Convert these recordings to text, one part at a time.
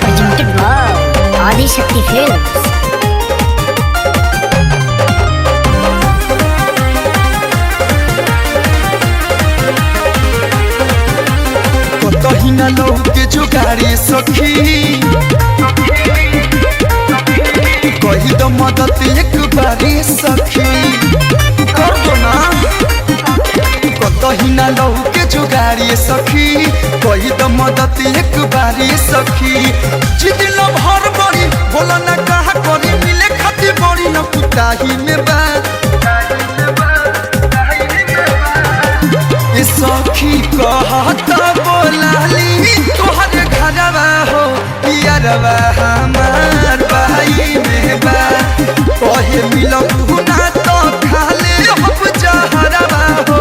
Presented by Adi Shakti Films. कहिना लोग के जुगाड़ी सखी कही दो मदद एक बारी सखी कर दो ना। कहिना लोग के जुगाड़ी सखी कही दो मदद एक बारी सखी। जिदिन भर बड़ी बोला ना कहा करी मिले खाती बड़ी न कुताही में बा सखी कहता बोलाली तोहर घरवा हो यारवा हमार भाई में बा कहे मिलबू ना तो खाले हम जहरवा हो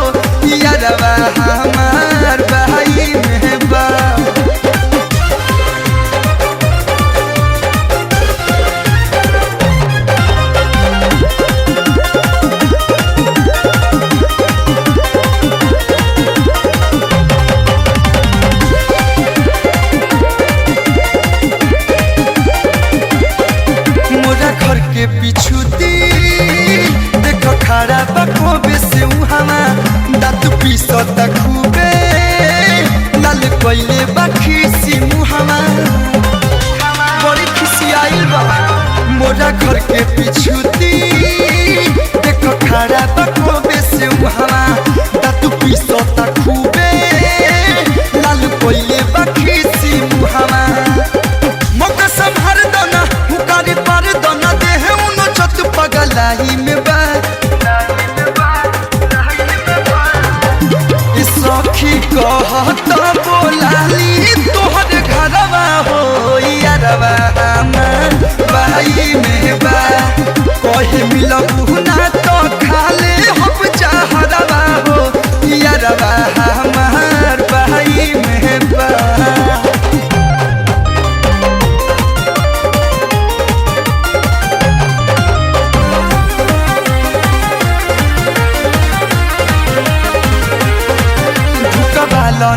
यारवा हमार भाई में बा। घर के पिछुती देखो खड़ा बखोबे से उहामा दांत पीसता खूबे लाल कोइले बखीसी मुहामा बड़ी खुशी आइल बा। मोरा घर के पिछुती देखो खड़ा बखोबे से उहामा दांत पीसता खूबे लाल कोइले बखीसी मुहामा। मौका संभार दना हुकारी पार दना देहे उनो छत पगलाई में बा सखी कहता बोलाली तोहर घरवा हो यारवा हमार भाई में बा कहे मिलबू ना तो खाले हम जहरवा हो यारवा हमार भाई में बा।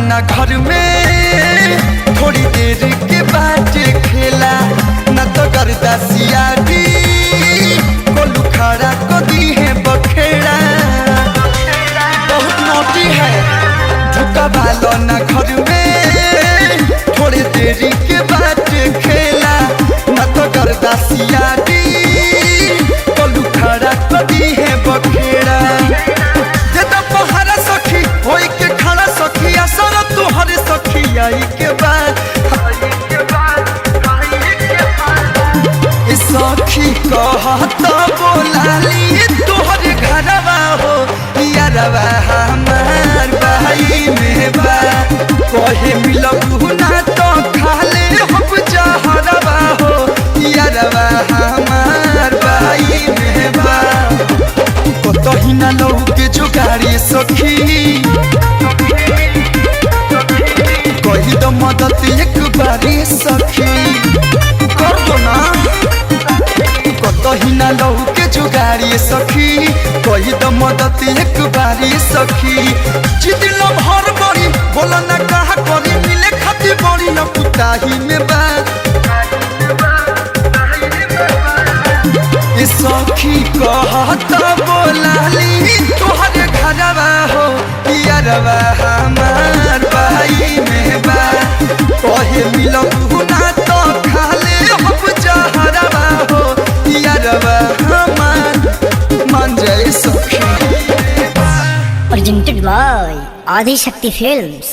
ना घर में थोड़ी देर के बाद खेला न तो गर्दा सियारी कोलू खड़ा को दी है बखेड़ा बहुत नोटी है। झुका भालो ना घर में थोड़ी देर के बाद खेला न तो गर्दा सियारी कोलू खड़ा को दी है बखेड़ा। जदा पहाड़ा सखी होई के खड़ा सखी असर तोहर सखी आई के बाद सखी कहता बोलाली तोहर घरवा हो यारवा हमार भाई में बा कहे मिलबू ना तो खाले हम जहरवा हो यारवा हमार भाई में बा। कहिना लोग के जुगाड़ी सखी कही दो मदद एक बारी सखी कर दो ना। कहिना लोग के जुगाड़ी सखी कही दो मदद एक बारी सखी। जिदिन भर बड़ी बोला ना कहा करी मिले खाती बड़ी न कुताही में बा सखी कहता बोलाली तोहर घरवा हो यारवा हमार भाई में बा कहे मिलबू ना तो खाले हम जहरवा हो यारवा हमार मान जाए सखी। Presented by Adi Shakti Films.